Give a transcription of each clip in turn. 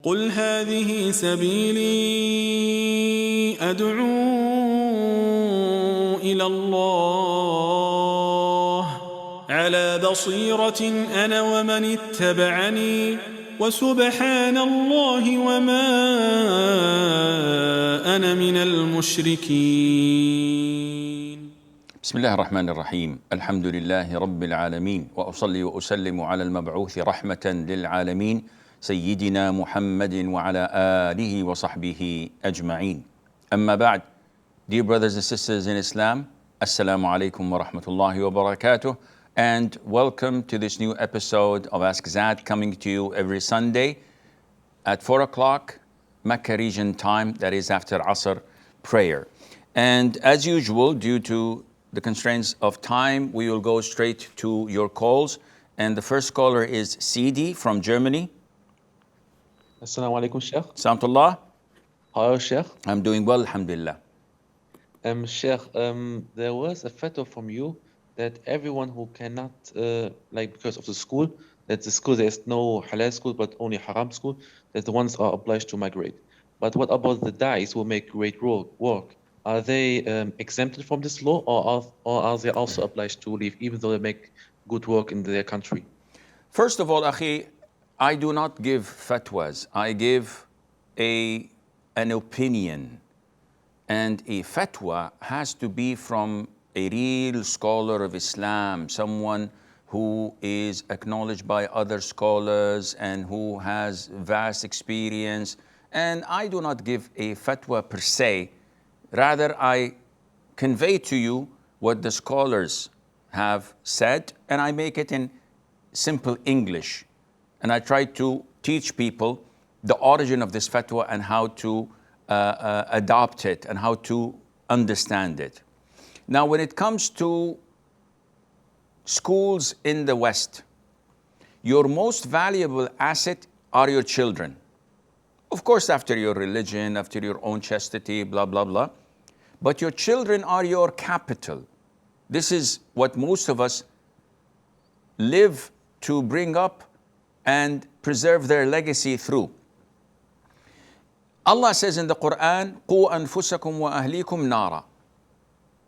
قل هذه سبيلي أدعو إلى الله على بصيرة أنا ومن اتبعني وسبحان الله وما أنا من المشركين. بسم الله الرحمن الرحيم. الحمد لله رب العالمين، وأصلي وأسلم على المبعوث رحمة للعالمين سيدنا محمد وعلى آله وصحبه أجمعين. أما بعد, dear brothers and sisters in Islam, Assalamu alaikum wa rahmatullahi wa barakatuh, and welcome to this new episode of Ask Zad, coming to you every Sunday at 4 o'clock Mecca region time, that is after Asr prayer. And as usual, due to the constraints of time, we will go straight to your calls. And the first caller is CD from Germany. Assalamu alaikum, Sheikh. Salamtullah. How are you, Sheikh? I'm doing well, alhamdulillah. Sheikh, there was a fatwa from you that everyone who cannot, because of the school, that the school, there's no halal school, but only haram school, that the ones are obliged to migrate. But what about the da'is who make great work? Are they exempted from this law, or are they also obliged to leave, even though they make good work in their country? First of all, Akhi, I do not give fatwas. I give an opinion. And a fatwa has to be from a real scholar of Islam, someone who is acknowledged by other scholars and who has vast experience. And I do not give a fatwa per se. Rather, I convey to you what the scholars have said, and I make it in simple English. And I try to teach people the origin of this fatwa and how to adopt it and how to understand it. Now, when it comes to schools in the West, your most valuable asset are your children. Of course, after your religion, after your own chastity, blah, blah, blah. But your children are your capital. This is what most of us live to bring up and preserve their legacy through. Allah says in the Quran, قُوا أَنفُسَكُمْ وَأَهْلِيكُمْ نَارًا.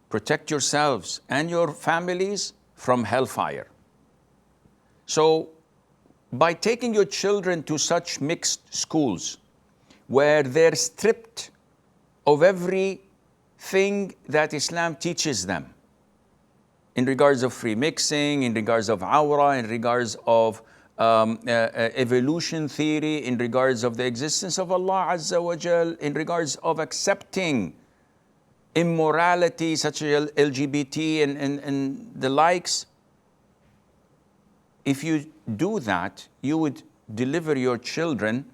Protect yourselves and your families from hellfire. So, by taking your children to such mixed schools, where they're stripped of everything that Islam teaches them, in regards of free mixing, in regards of awra, in regards of evolution theory, in regards of the existence of Allah Azza wa Jal, in regards of accepting immorality such as LGBT and the likes. If you do that, you would deliver your children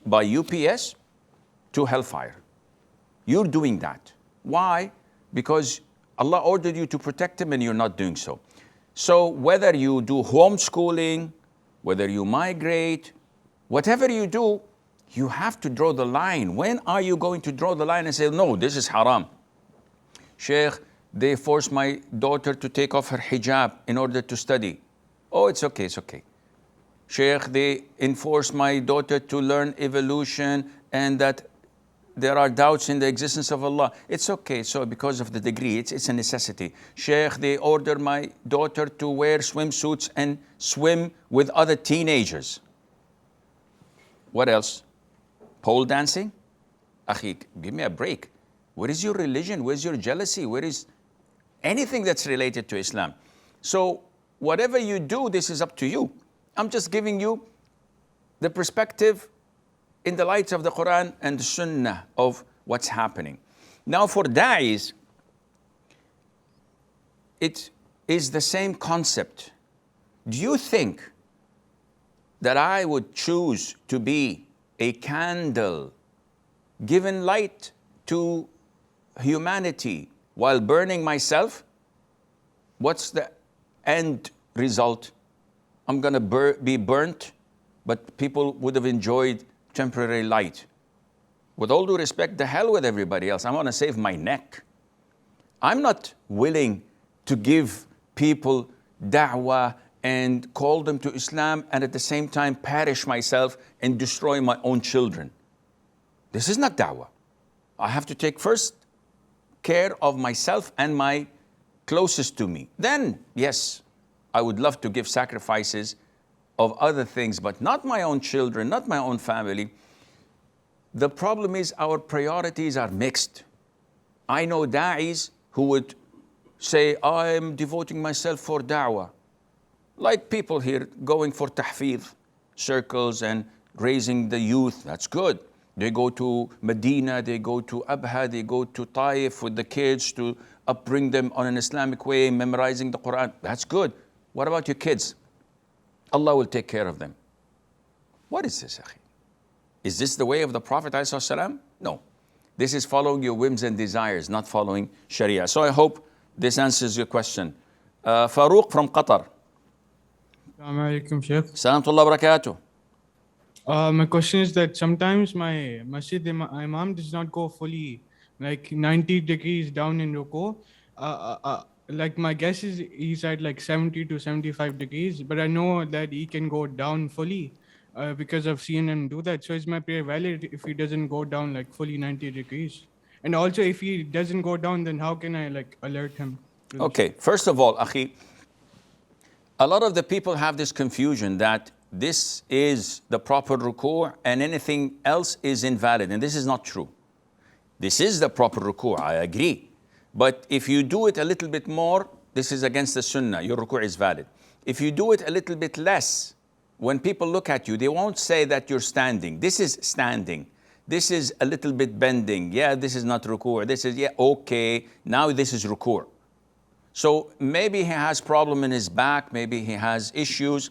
by UPS to hellfire. You're doing that. Why? Because Allah ordered you to protect them and you're not doing so. So whether you do homeschooling, whether you migrate, whatever you do, you have to draw the line. When are you going to draw the line and say, no, this is haram? Sheikh, they forced my daughter to take off her hijab in order to study. Oh, it's okay, it's okay. Sheikh, they enforced my daughter to learn evolution and that there are doubts in the existence of Allah. It's okay, so because of the degree, it's a necessity. Sheikh, they order my daughter to wear swimsuits and swim with other teenagers. What else? Pole dancing? Akhi, give me a break. Where is your religion? Where's your jealousy? Where is anything that's related to Islam? So whatever you do, this is up to you. I'm just giving you the perspective in the light of the Quran and the Sunnah of what's happening. Now for da'is, it is the same concept. Do you think that I would choose to be a candle giving light to humanity while burning myself? What's the end result? I'm gonna be burnt, but people would have enjoyed temporary light. With all due respect, the hell with everybody else. I want to save my neck. I'm not willing to give people da'wah and call them to Islam and at the same time perish myself and destroy my own children. This is not da'wah. I have to take first care of myself and my closest to me. Then, yes, I would love to give sacrifices of other things, but not my own children, not my own family. The problem is our priorities are mixed. I know da'is who would say, I'm devoting myself for da'wah. Like people here going for tahfidh circles and raising the youth, that's good. They go to Medina, they go to Abha, they go to Taif with the kids to upbring them on an Islamic way, memorizing the Quran. That's good. What about your kids? Allah will take care of them. What is this, akhi? Is this the way of the Prophet ﷺ? No. This is following your whims and desires, not following Sharia. So I hope this answers your question. Farouk from Qatar. Assalamu alaikum, Sheikh. Salamullah wa barakatuh. My question is that sometimes my masjid imam does not go fully, like 90 degrees down in ruku. Like my guess is he's at like 70 to 75 degrees, but I know that he can go down fully because I've seen him do that. So is my prayer valid if he doesn't go down like fully 90 degrees? And also if he doesn't go down, then how can I like alert him? Okay, first of all, akhi, a lot of the people have this confusion that this is the proper ruku' and anything else is invalid, and this is not true. This is the proper ruku', I agree. But if you do it a little bit more, this is against the sunnah, your ruku' is valid. If you do it a little bit less, when people look at you, they won't say that you're standing. This is standing. This is a little bit bending. Yeah, this is not ruku'. This is, yeah, okay, now this is ruku'. So maybe he has problem in his back, maybe he has issues.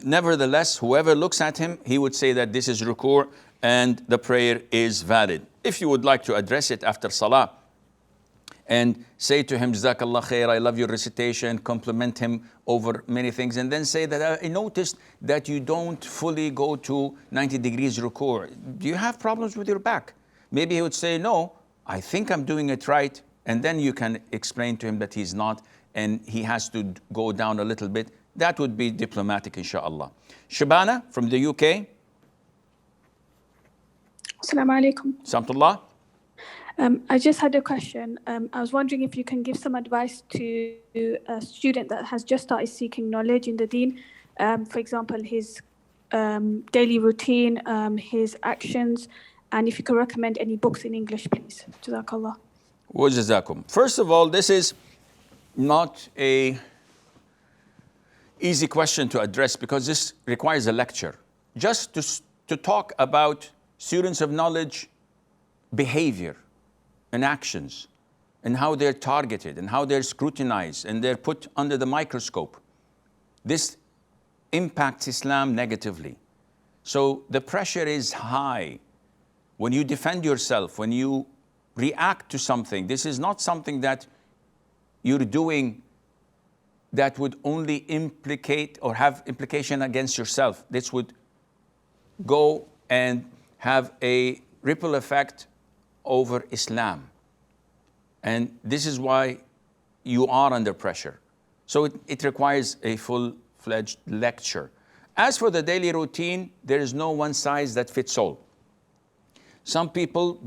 Nevertheless, whoever looks at him, he would say that this is ruku' and the prayer is valid. If you would like to address it after salah and say to him, Jazakallah khair, I love your recitation, compliment him over many things, and then say that I noticed that you don't fully go to 90 degrees ruku'. Do you have problems with your back? Maybe he would say, no, I think I'm doing it right. And then you can explain to him that he's not and he has to go down a little bit. That would be diplomatic, inshallah. Shabana from the UK. Assalamu alaikum. Samtullah. I just had a question. I was wondering if you can give some advice to a student that has just started seeking knowledge in the deen. For example, his daily routine, his actions, and if you could recommend any books in English, please. Jazakallah. Wajazakum. First of all, this is not a easy question to address because this requires a lecture. Just to talk about students of knowledge behavior and actions and how they're targeted and how they're scrutinized and they're put under the microscope. This impacts Islam negatively. So the pressure is high. When you defend yourself, when you react to something, this is not something that you're doing that would only implicate or have implication against yourself. This would go and have a ripple effect over Islam. And this is why you are under pressure. So it requires a full-fledged lecture. As for the daily routine, there is no one size that fits all. Some people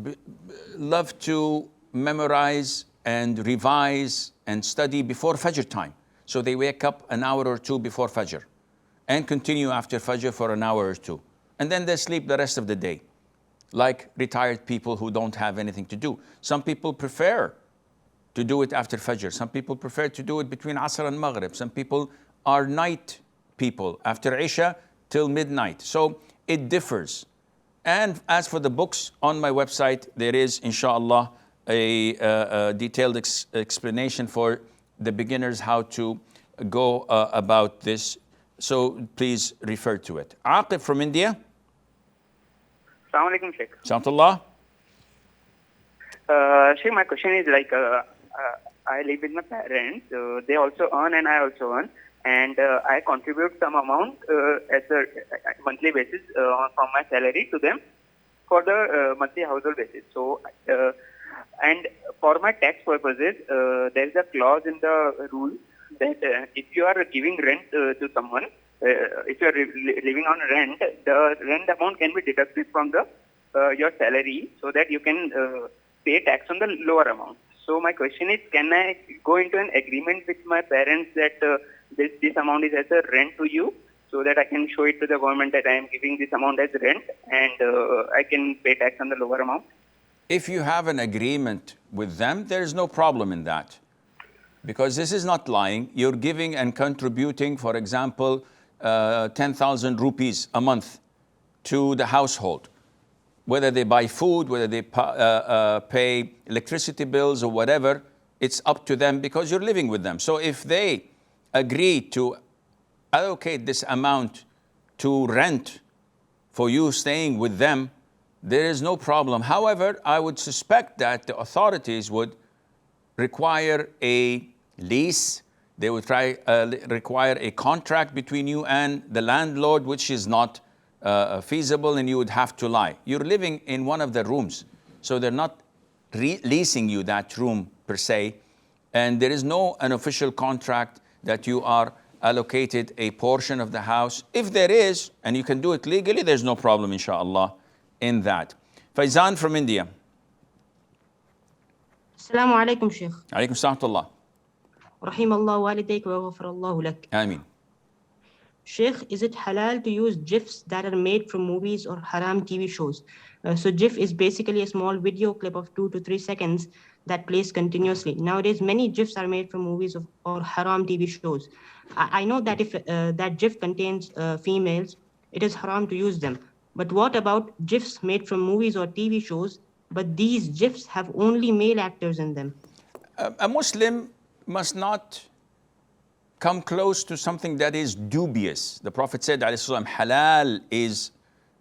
love to memorize and revise and study before Fajr time. So they wake up an hour or two before Fajr and continue after Fajr for an hour or two. And then they sleep the rest of the day, like retired people who don't have anything to do. Some people prefer to do it after Fajr. Some people prefer to do it between Asr and Maghrib. Some people are night people, after Isha till midnight. So it differs. And as for the books, on my website, there is, inshallah, a detailed explanation for the beginners how to go about this. So please refer to it. Aqib from India. Assalamu alaikum, Sheikh. Salamullah. Sheikh, my question is like, I live with my parents. They also earn and I also earn. And I contribute some amount as a monthly basis from my salary to them for the monthly household basis. So, and for my tax purposes, there is a clause in the rule that if you are giving rent to someone, if you are living on rent, the rent amount can be deducted from the your salary so that you can pay tax on the lower amount. So my question is, can I go into an agreement with my parents that this amount is as a rent to you, so that I can show it to the government that I am giving this amount as rent and I can pay tax on the lower amount? If you have an agreement with them, there is no problem in that. Because this is not lying. You're giving and contributing, for example, 10,000 rupees a month to the household. Whether they buy food, whether they pay electricity bills or whatever, it's up to them because you're living with them. So if they agree to allocate this amount to rent for you staying with them, there is no problem. However, I would suspect that the authorities would require a lease. They would require a contract between you and the landlord, which is not feasible, and you would have to lie. You're living in one of the rooms, so they're not leasing you that room per se, and there is no an official contract that you are allocated a portion of the house. If there is, and you can do it legally, there's no problem, inshallah, in that. Faizan from India. السلام عليكم شيخ. عليكم السلام ورحمة الله. رحم الله والديك وغفر الله لك. آمين. Sheikh, is it halal to use GIFs that are made from movies or haram TV shows? So GIF is basically a small video clip of 2 to 3 seconds that plays continuously. Nowadays, many GIFs are made from movies or haram TV shows. I know that if that GIF contains females, it is haram to use them. But what about GIFs made from movies or TV shows, but these GIFs have only male actors in them? A Muslim must not come close to something that is dubious. The Prophet said, halal is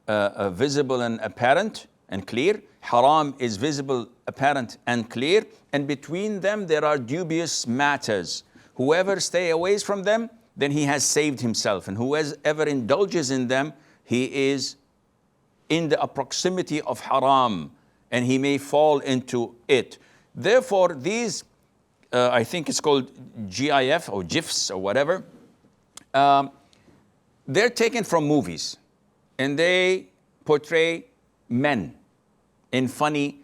visible and apparent and clear. Haram is visible, apparent and clear. And between them, there are dubious matters. Whoever stays away from them, then he has saved himself. And whoever indulges in them, he is in the proximity of haram, and he may fall into it. Therefore, these, I think it's called GIF or GIFs or whatever, they're taken from movies, and they portray men in funny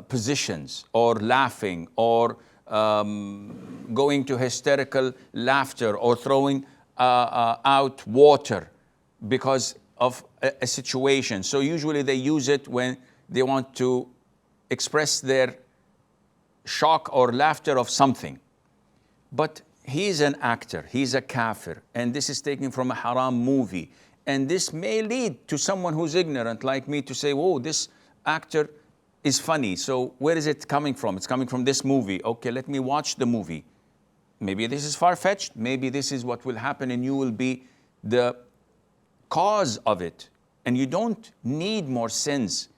positions, or laughing, or going to hysterical laughter, or throwing out water because of a situation. So usually they use it when they want to express their shock or laughter of something. But he's an actor, he's a kafir, and this is taken from a haram movie. And this may lead to someone who's ignorant like me to say, whoa, this actor is funny. So where is it coming from? It's coming from this movie. Okay, let me watch the movie. Maybe this is far-fetched. Maybe this is what will happen, and you will be the cause of it. And you don't need more sins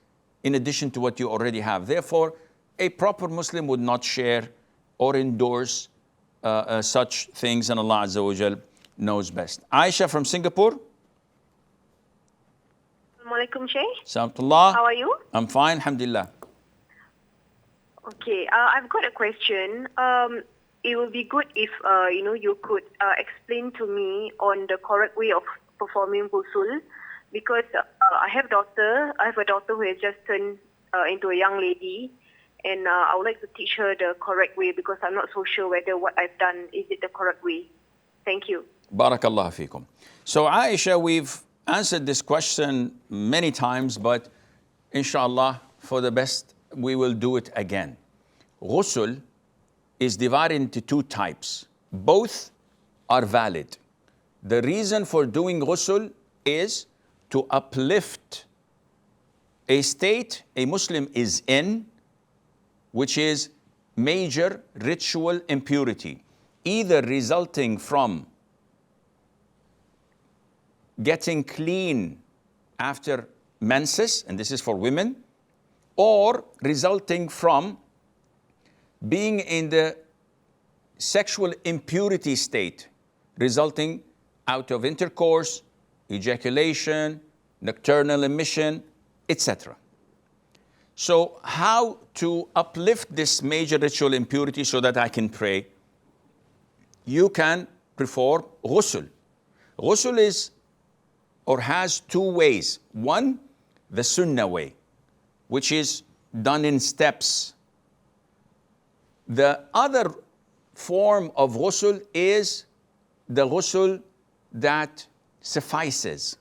in addition to what you already have. Therefore, a proper Muslim would not share or endorse such things, and Allah Azza wa Jal knows best. Aisha from Singapore. Assalamualaikum, Shaykh. Salamullah. How are you? I'm fine, alhamdulillah. Okay, I've got a question. It would be good if you could explain to me on the correct way of performing ghusl, because I have a daughter who has just turned into a young lady, and I would like to teach her the correct way, because I'm not so sure whether what I've done is it the correct way. Thank you. Barakallah feekum. So Aisha, we've answered this question many times, but inshallah, for the best, we will do it again. Ghusl is divided into 2 types. Both are valid. The reason for doing ghusl is to uplift a state a Muslim is in, which is major ritual impurity, either resulting from getting clean after menses, and this is for women, or resulting from being in the sexual impurity state, resulting out of intercourse, ejaculation, nocturnal emission, etc. So how to uplift this major ritual impurity so that I can pray? you can perform ghusl. Ghusl is or has two ways. One, the sunnah way, which is done in steps. The other form of ghusl is the ghusl that suffices,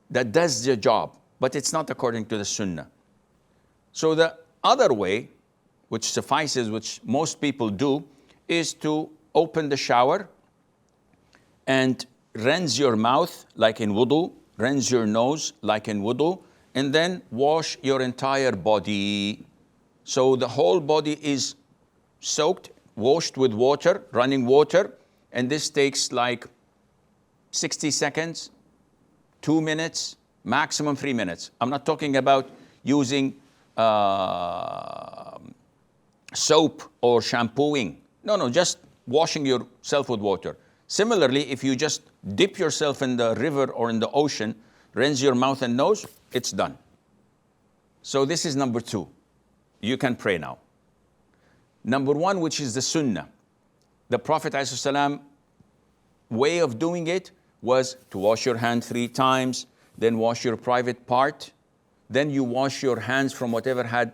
that does the job, but it's not according to the sunnah. So the other way, which suffices, which most people do, is to open the shower and rinse your mouth like in wudu, rinse your nose like in wudu, and then wash your entire body. So the whole body is soaked, washed with water, running water, and this takes like 60 seconds, 2 minutes, maximum 3 minutes. I'm not talking about using soap or shampooing. No, just washing yourself with water. Similarly, if you just dip yourself in the river or in the ocean, rinse your mouth and nose, it's done. So this is number 2. You can pray now. Number 1, which is the sunnah. The Prophet ﷺ way of doing it was to wash your hand 3 times, then wash your private part, then you wash your hands from whatever had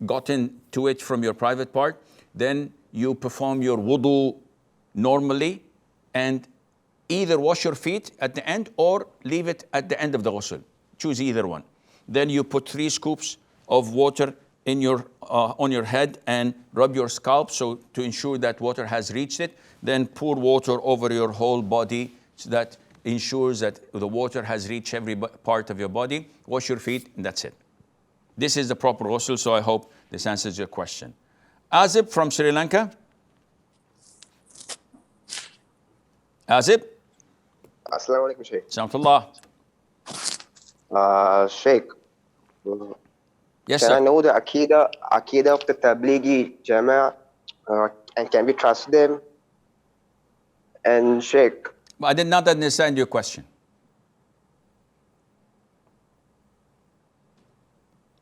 gotten to it from your private part, then you perform your wudu normally, and either wash your feet at the end or leave it at the end of the ghusl. Choose either one. Then you put 3 scoops of water in your on your head and rub your scalp so to ensure that water has reached it. Then pour water over your whole body so that ensures that the water has reached every part of your body. Wash your feet, and that's it. This is the proper ghusl, so I hope this answers your question. Azib from Sri Lanka. Azib. Assalamu alaikum, Sheikh. Salamullah. Sheikh. Yes, can sir. I know the Aqidah of the Tablighi Jama'ah, and can we trust them? And Sheikh. I did not understand your question.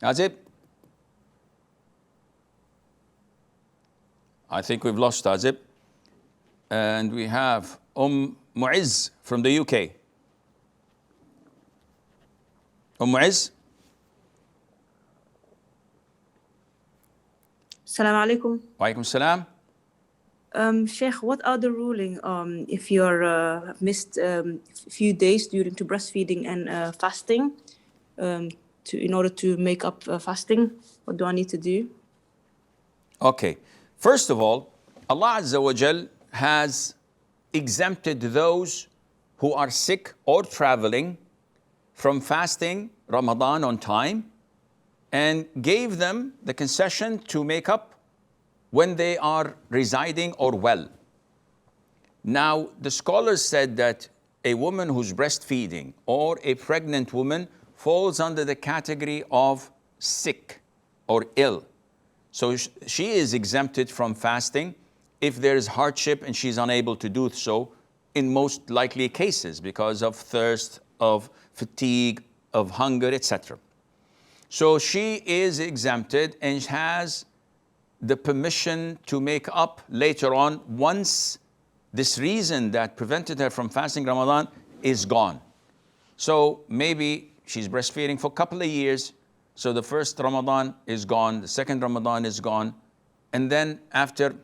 Azib? I think we've lost Azib. And we have Mu'izz from the UK. Mu'izz? Assalamu alaikum. Wa alaikum salam. Sheikh, what are the ruling if you're missed a few days due to breastfeeding and fasting in order to make up fasting? What do I need to do? Okay. First of all, Allah Azza wa Jal has exempted those who are sick or traveling from fasting Ramadan on time and gave them the concession to make up when they are residing or well. Now, the scholars said that a woman who's breastfeeding or a pregnant woman falls under the category of sick or ill. So she is exempted from fasting if there is hardship and she's unable to do so in most likely cases because of thirst, of fatigue, of hunger, etc. So she is exempted and has the permission to make up later on once this reason that prevented her from fasting Ramadan is gone. So maybe she's breastfeeding for a couple of years. So the first Ramadan is gone, the second Ramadan is gone. And then after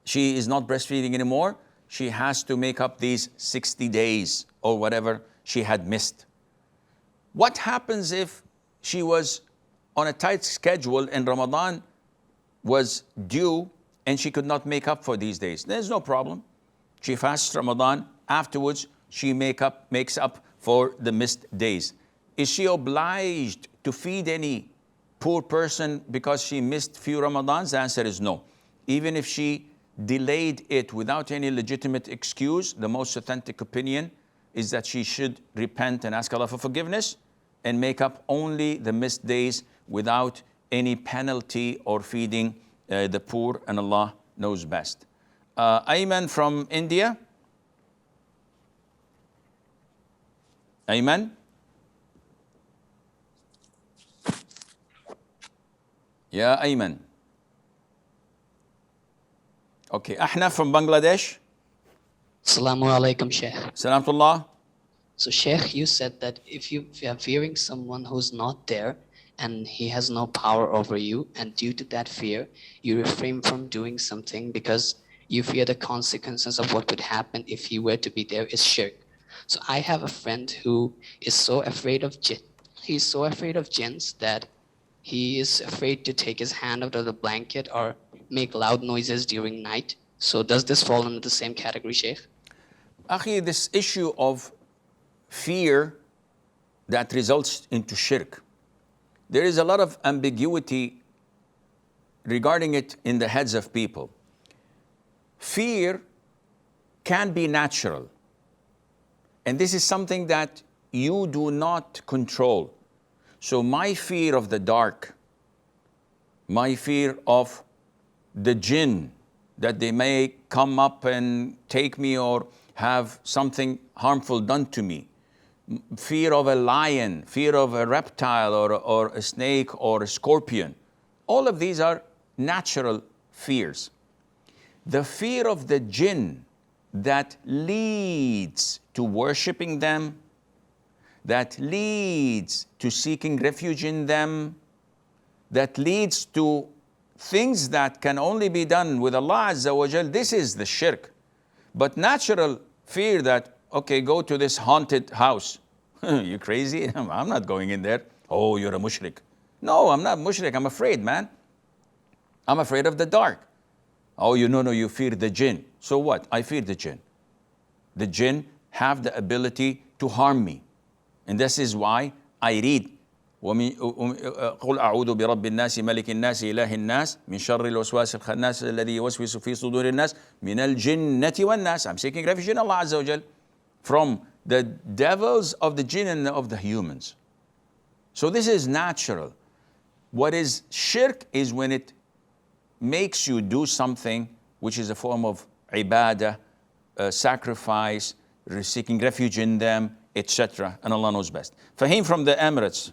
she is not breastfeeding anymore, she has to make up these 60 days or whatever she had missed. What happens if she was on a tight schedule and Ramadan was due and she could not make up for these days? There's no problem. She fasts Ramadan. Afterwards, she makes up for the missed days. Is she obliged to feed any poor person because she missed few Ramadans? The answer is no. Even if she delayed it without any legitimate excuse, the most authentic opinion is that she should repent and ask Allah for forgiveness and make up only the missed days without any penalty or feeding the poor, and Allah knows best. Ayman from India. Ayman? Yeah, Ayman. Okay, Ahnaf from Bangladesh. Assalamu alaikum, Sheikh. Salamullah. So, Sheikh, you said that if you are fearing someone who's not there and he has no power over you, and due to that fear, you refrain from doing something because you fear the consequences of what would happen if he were to be there, is shirk. So, I have a friend who is so afraid of he's so afraid of jinns that he is afraid to take his hand out of the blanket or make loud noises during night. So, does this fall under the same category, Sheikh? Akhi, this issue of fear that results into shirk, there is a lot of ambiguity regarding it in the heads of people. Fear can be natural, and this is something that you do not control. So my fear of the dark, my fear of the jinn, that they may come up and take me or have something harmful done to me, fear of a lion, fear of a reptile or a snake or a scorpion, all of these are natural fears. The fear of the jinn that leads to worshipping them, that leads to seeking refuge in them, that leads to things that can only be done with Allah Azza wa Jal, this is the shirk. But natural fear that, okay, go to this haunted house. You crazy? I'm not going in there. Oh, you're a mushrik. No, I'm not mushrik. I'm afraid, man. I'm afraid of the dark. Oh, you fear the jinn. So what? I fear the jinn. The jinn have the ability to harm me. And this is why I read قل أعوذ برب الناس ملك الناس إله الناس من شر الوسواس الخناس الذي يوسوس في صدور الناس من الجنة والناس. I'm seeking refuge in Allah Azza wa Jal from the devils of the jinn and of the humans. So this is natural. What is shirk is when it makes you do something which is a form of ibadah, sacrifice, seeking refuge in them, etc. And Allah knows best. Fahim from the Emirates.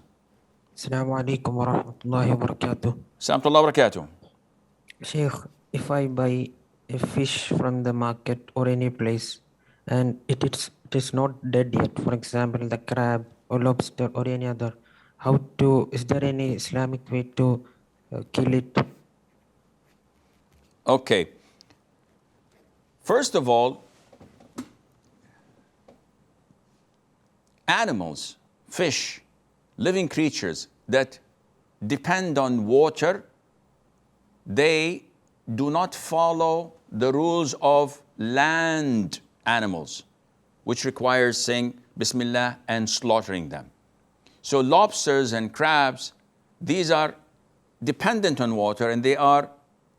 Assalamu alaikum wa rahmatullahi wa barakatuh. Assalamu wa barakatuh. Sheikh, if I buy a fish from the market or any place and it is not dead yet, for example, the crab or lobster or any other, is there any Islamic way to kill it? Okay. First of all, animals, fish, living creatures that depend on water, they do not follow the rules of land animals, which requires saying Bismillah and slaughtering them. So lobsters and crabs, these are dependent on water and they are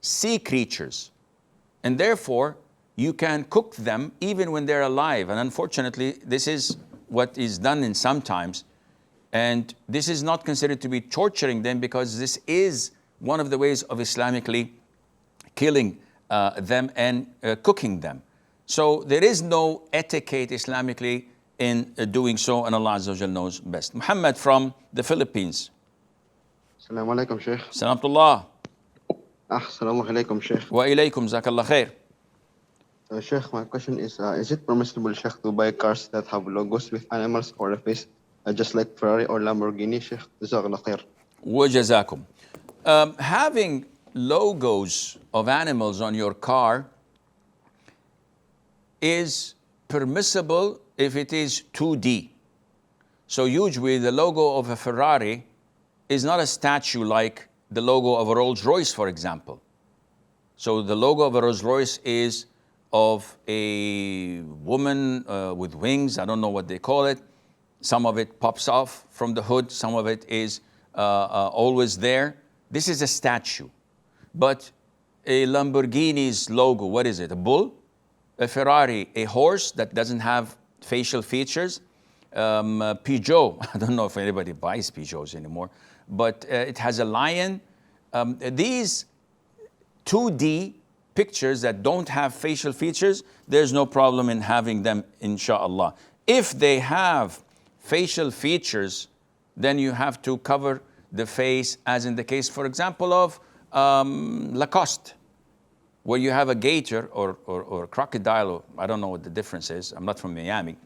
sea creatures. And therefore, you can cook them even when they're alive. And unfortunately, this is what is done in sometimes. And this is not considered to be torturing them because this is one of the ways of Islamically killing them and cooking them. So there is no etiquette Islamically in doing so, and Allah Azza wa Jal knows best. Muhammad from the Philippines. Assalamu alaikum, Sheikh. Salamullah. Assalamu alaikum, Sheikh. Wa ilaykum, Zakallah khair. Sheikh, my question is it permissible, Sheikh, to buy cars that have logos with animals or a face, just like Ferrari or Lamborghini, Sheikh? Jazakallah khair. Wa jazakum. Having logos of animals on your car is permissible if it is 2D. So usually the logo of a Ferrari is not a statue like the logo of a Rolls Royce, for example. So the logo of a Rolls Royce is of a woman with wings. I don't know what they call it. Some of it pops off from the hood. Some of it is always there. This is a statue. But a Lamborghini's logo, what is it? A bull? A Ferrari, a horse that doesn't have facial features. Peugeot, I don't know if anybody buys Peugeots anymore, but it has a lion. These 2D pictures that don't have facial features, there's no problem in having them, inshallah. If they have facial features, then you have to cover the face, as in the case, for example, of Lacoste. where you have a gator or a crocodile, or I don't know what the difference is, I'm not from Miami,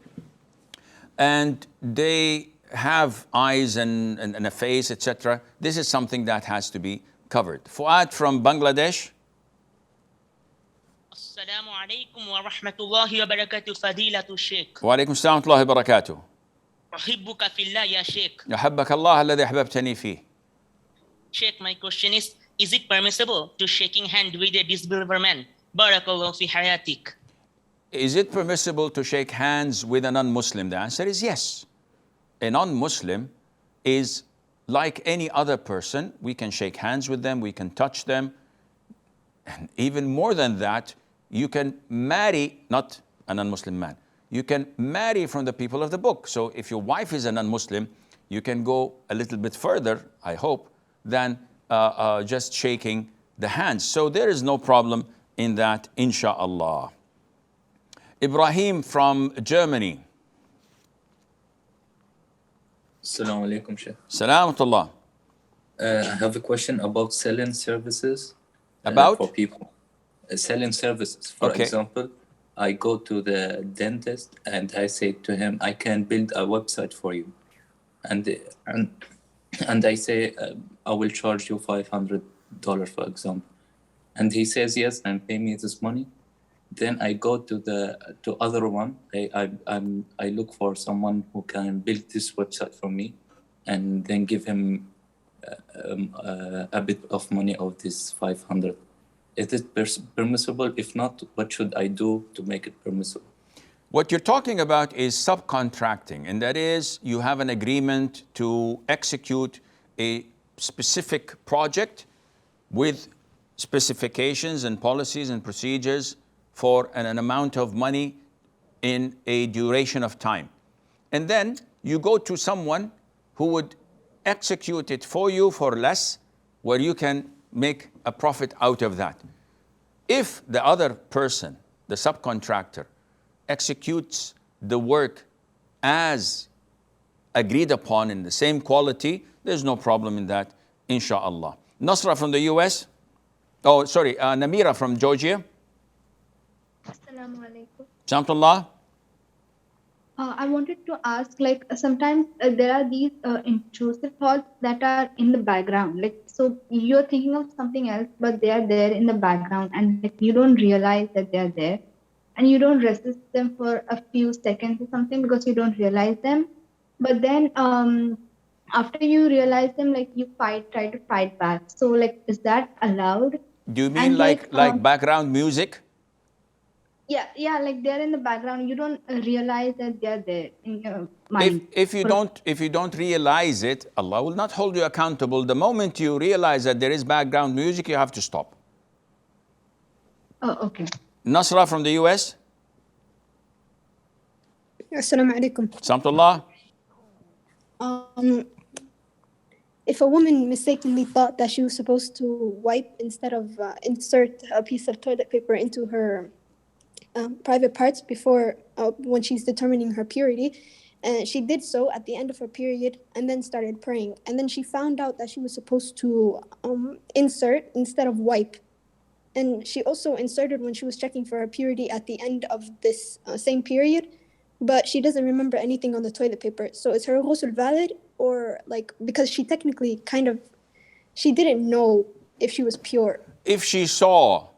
and they have eyes and a face, etc. This is something that has to be covered. Fuad from Bangladesh. السلام عليكم ورحمة الله وبركاته فضيلة الشيخ. وعليكم السلام ورحمة الله وبركاته. أحبك في الله يا شيخ. يحبك الله الذي أحببتني فيه. Sheikh, my question is it permissible to shaking hand with a disbeliever man? Barakallahu fi hayatik. Is it permissible to shake hands with a non-Muslim? The answer is yes. A non-Muslim is like any other person. We can shake hands with them, we can touch them. And even more than that, you can marry, not a non-Muslim man, you can marry from the people of the book. So if your wife is a non-Muslim, you can go a little bit further, I hope, than just shaking the hands. So there is no problem in that, insha'Allah. Ibrahim from Germany. Assalamu alaikum, Sheikh. Salamatullah. I have a question about selling services. About? For people. Selling services. For example, I go to the dentist and I say to him, I can build a website for you. And I say, I will charge you $500, for example. And he says yes and pay me this money. Then I go to other one. I look for someone who can build this website for me, and then give him a bit of money of this 500. Is it permissible? If not, what should I do to make it permissible? What you're talking about is subcontracting, and that is you have an agreement to execute a specific project with specifications and policies and procedures for an amount of money in a duration of time. And then you go to someone who would execute it for you for less, where you can make a profit out of that. If the other person, the subcontractor, executes the work as agreed upon in the same quality, there's no problem in that, insha'Allah. Nasra from the US. Oh, sorry, Namira from Georgia. Assalamu alaikum. Jamtullah. I wanted to ask, like, sometimes there are these intrusive thoughts that are in the background. Like, so you're thinking of something else, but they are there in the background, and like, you don't realize that they are there, and you don't resist them for a few seconds or something because you don't realize them. But then after you realize them, like, you try to fight back. So, like, is that allowed? Do you mean like background music? Yeah, like they're in the background. You don't realize that they're there in your mind. If you don't realize it, Allah will not hold you accountable. The moment you realize that there is background music, you have to stop. Oh, okay. Nasra from the US. Assalamu alaikum. Samtullah. If a woman mistakenly thought that she was supposed to wipe instead of insert a piece of toilet paper into her private parts before when she's determining her purity, and she did so at the end of her period and then started praying, and then she found out that she was supposed to insert instead of wipe, and she also inserted when she was checking for her purity at the end of this same period, but she doesn't remember anything on the toilet paper. So is her ghusl valid, or like, because she technically she didn't know if she was pure? If she saw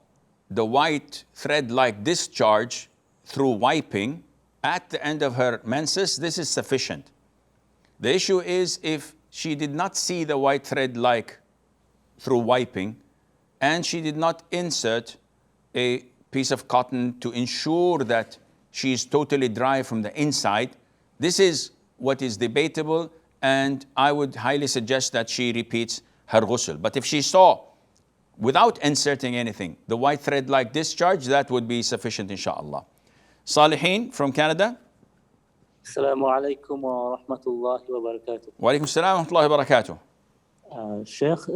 the white thread-like discharge through wiping at the end of her menses, this is sufficient. The issue is if she did not see the white thread-like through wiping, and she did not insert a piece of cotton to ensure that she is totally dry from the inside, this is what is debatable, and I would highly suggest that she repeats her ghusl. But if she saw, without inserting anything, the white thread-like discharge, that would be sufficient, insha'Allah. Salihin from Canada. Assalamu alaikum wa rahmatullahi wa barakatuh. Wa alaikum assalam wa rahmatullahi wa barakatuh. Sheikh,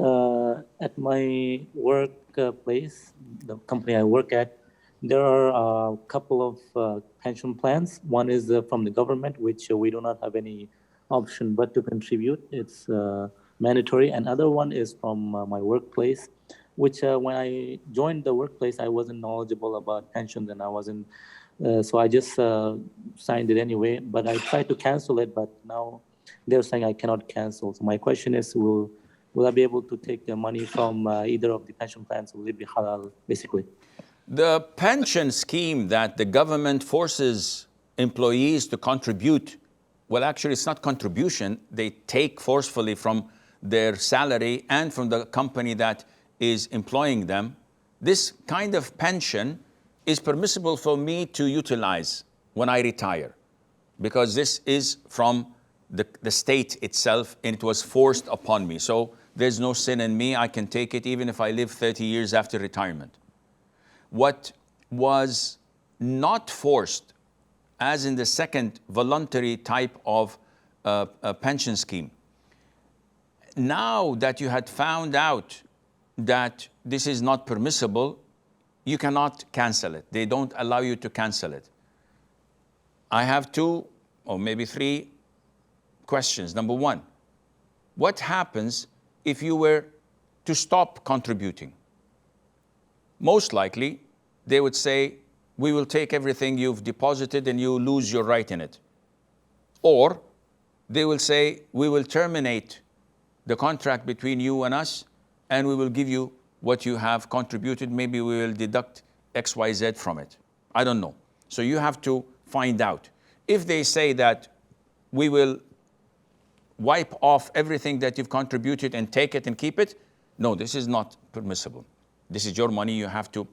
at my workplace, the company I work at, there are a couple of pension plans. One is from the government, which we do not have any option but to contribute. It's mandatory. And other one is from my workplace. which when I joined the workplace, I wasn't knowledgeable about pensions, and I wasn't, so I just signed it anyway. But I tried to cancel it, but now they're saying I cannot cancel. So my question is, will I be able to take the money from either of the pension plans? Will it be halal, basically? The pension scheme that the government forces employees to contribute, well, actually, it's not contribution. They take forcefully from their salary and from the company that is employing them. This kind of pension is permissible for me to utilize when I retire, because this is from the state itself, and it was forced upon me. So there's no sin in me. I can take it even if I live 30 years after retirement. What was not forced, as in the second voluntary type of pension scheme, now that you had found out that this is not permissible, you cannot cancel it. They don't allow you to cancel it. I have 2 or maybe 3 questions. Number 1, what happens if you were to stop contributing? Most likely, they would say, we will take everything you've deposited and you lose your right in it. Or they will say, we will terminate the contract between you and us, and we will give you what you have contributed. Maybe we will deduct XYZ from it. I don't know. So you have to find out. If they say that we will wipe off everything that you've contributed and take it and keep it, no, this is not permissible. This is your money, you have to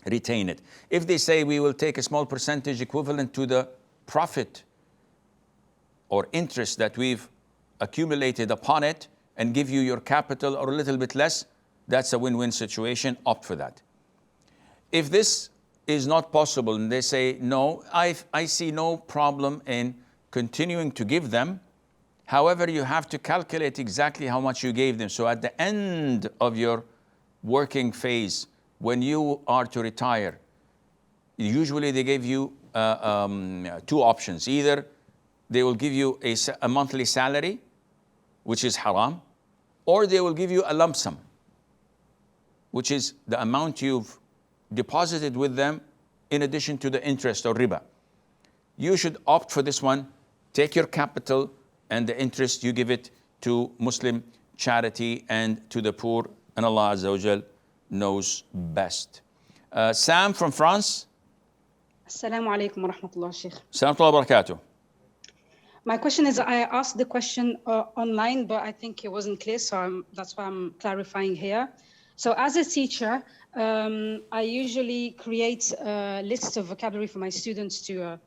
retain it. If they say we will take a small percentage equivalent to the profit or interest that we've accumulated upon it and give you your capital or a little bit less, that's a win-win situation, opt for that. If this is not possible and they say, no, I see no problem in continuing to give them, however, you have to calculate exactly how much you gave them. So at the end of your working phase, when you are to retire, usually they give you 2 options. Either they will give you a monthly salary, which is haram, or they will give you a lump sum, which is the amount you've deposited with them in addition to the interest or riba. You should opt for this one. Take your capital and the interest, you give it to Muslim charity and to the poor, and Allah Azza wa Jal knows best. Sam from France. Assalamu alaikum wa rahmatullah, Sheikh. Assalamu alaikum wa barakatuh. My question is, I asked the question online, but I think it wasn't clear, so that's why I'm clarifying here. So as a teacher, I usually create lists of vocabulary for my students to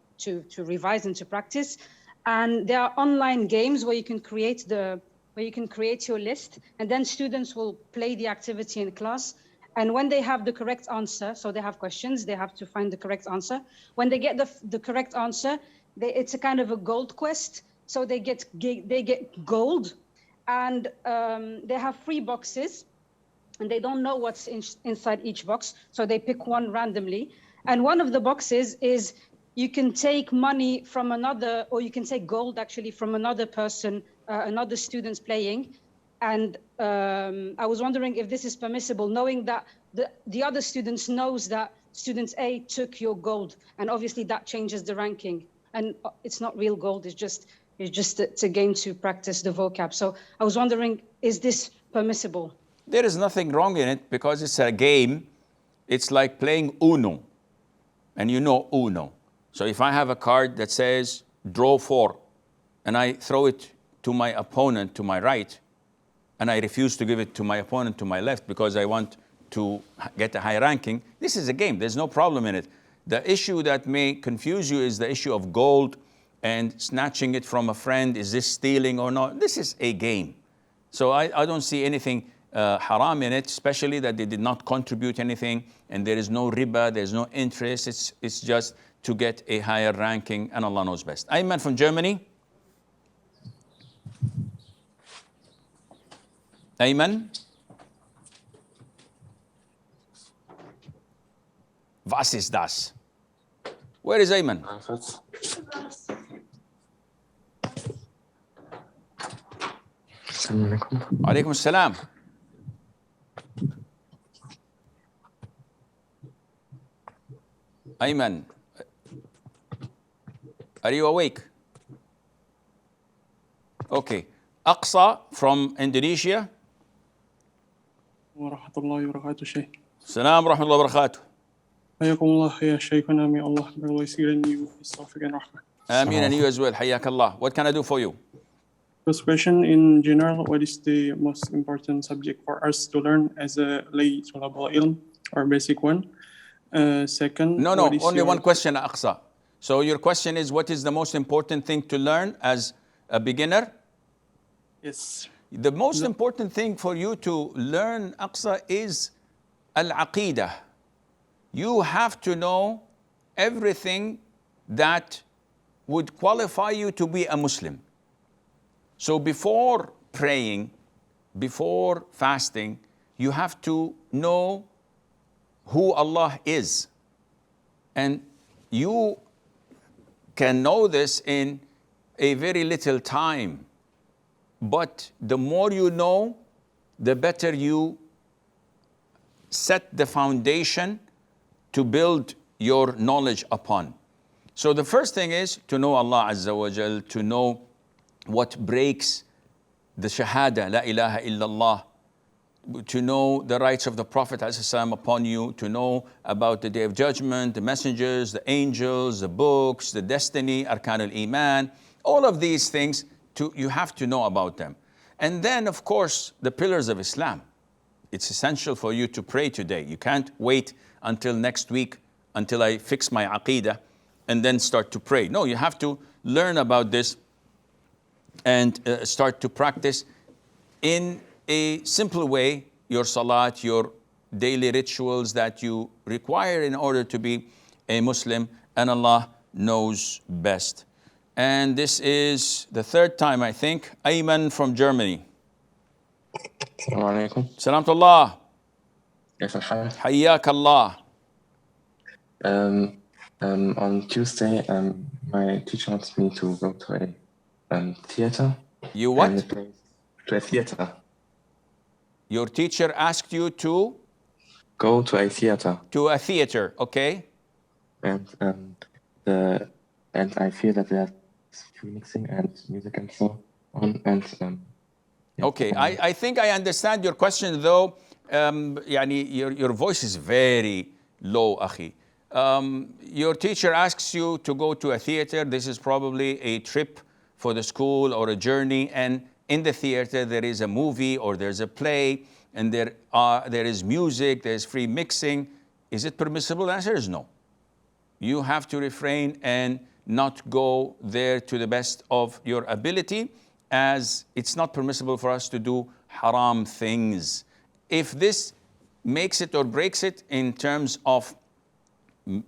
revise and to practice. And there are online games where you can create your list, and then students will play the activity in class. And when they have the correct answer, so they have questions, they have to find the correct answer. When they get the correct answer, it's a kind of a gold quest. So they get gold, and they have 3 boxes, and they don't know what's inside each box. So they pick one randomly. And one of the boxes is you can take money from another, or you can take gold actually from another person, another student's playing. And I was wondering if this is permissible, knowing that the other students knows that student A took your gold, and obviously that changes the ranking. And it's not real gold, it's just a game to practice the vocab. So I was wondering, is this permissible? There is nothing wrong in it because it's a game. It's like playing Uno, and you know Uno. So if I have a card that says draw 4, and I throw it to my opponent to my right, and I refuse to give it to my opponent to my left because I want to get a high ranking, this is a game. There's no problem in it. The issue that may confuse you is the issue of gold and snatching it from a friend. Is this stealing or not? This is a game. So I don't see anything haram in it, especially that they did not contribute anything, and there is no riba, there's no interest. It's just to get a higher ranking, and Allah knows best. Ayman from Germany. Ayman? Was ist das? Where is Ayman? Alaikum assalam. Ayman, are you awake? Okay. Aqsa from Indonesia. ورحمة الله وبركاته شيخ. Salam wa rahmatullahi wa barakatuh. حياكم الله يا شيخنا. May Allah bless you and you His tawfiq and rahmah. Ameen, and you as well. Hayyak Allah. What can I do for you? First question, in general, what is the most important subject for us to learn as a lay tulab al-ilm, or basic one? Second, No, only one question, Aqsa. So your question is, what is the most important thing to learn as a beginner? Yes. The most important thing for you to learn, Aqsa, is al-aqidah. You have to know everything that would qualify you to be a Muslim. So before praying, before fasting, you have to know who Allah is. And you can know this in a very little time. But the more you know, the better you set the foundation to build your knowledge upon. So the first thing is to know Allah Azza wa Jal, to know what breaks the shahada, la ilaha illallah, to know the rights of the Prophet ﷺ upon you, to know about the Day of Judgment, the messengers, the angels, the books, the destiny, arkan al-iman, all of these things, you have to know about them. And then, of course, the pillars of Islam. It's essential for you to pray today. You can't wait until next week, until I fix my aqidah, and then start to pray. No, you have to learn about this and start to practice in a simple way your salat, your daily rituals that you require in order to be a Muslim, and Allah knows best. And this is the third time, I think. Ayman from Germany. Assalamu alaikum. Salamtullah. كيف الحال؟ حياك الله. On Tuesday, my teacher wants me to go to a theater. You what? To a theater. Your teacher asked you to? Go to a theater. To a theater, okay. And I feel that there's mixing and music and so on. And okay, I think I understand your question, though. Your voice is very low, akhi. Your teacher asks you to go to a theater. This is probably a trip for the school or a journey, and in the theater there is a movie or there's a play, and there is music, there's free mixing. Is it permissible? The answer is no. You have to refrain and not go there to the best of your ability, as it's not permissible for us to do haram things. If this makes it or breaks it in terms of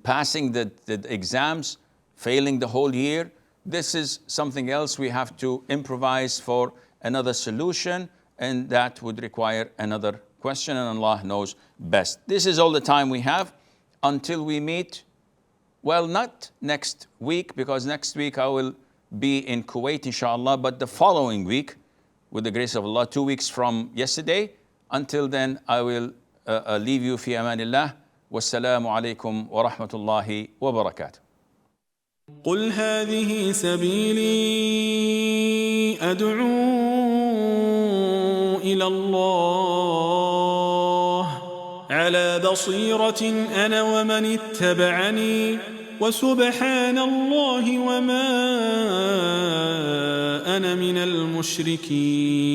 passing the exams, failing the whole year, this is something else we have to improvise for another solution, and that would require another question, and Allah knows best. This is all the time we have until we meet. Well, not next week, because next week I will be in Kuwait, inshallah, but the following week, with the grace of Allah, 2 weeks from yesterday. Until then, I will leave you fi amanillah. Wassalamu alaikum wa rahmatullahi wa barakatuh. قل هذه سبيلي أدعو إلى الله على بصيرة أنا ومن اتبعني وسبحان الله وما أنا من المشركين.